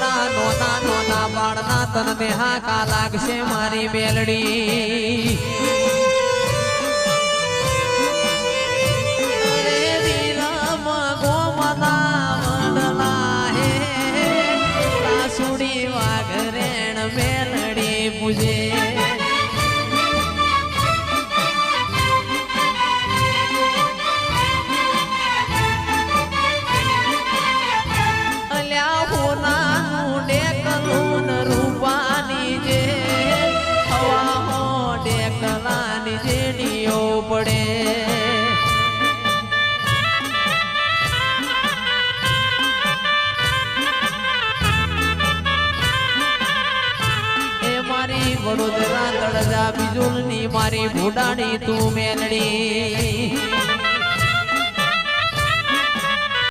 મારા નોના નોના બાળના તનને હાકા લાગશે મારી મેલડી પૂજે અલ્યા હોનાનું ડેકલું રૂપાની જે હવા હો ડેકલાની જેડીઓ પડે વડોદરા તળજા બીજુલની મારી ભૂડાડી તું મેલડી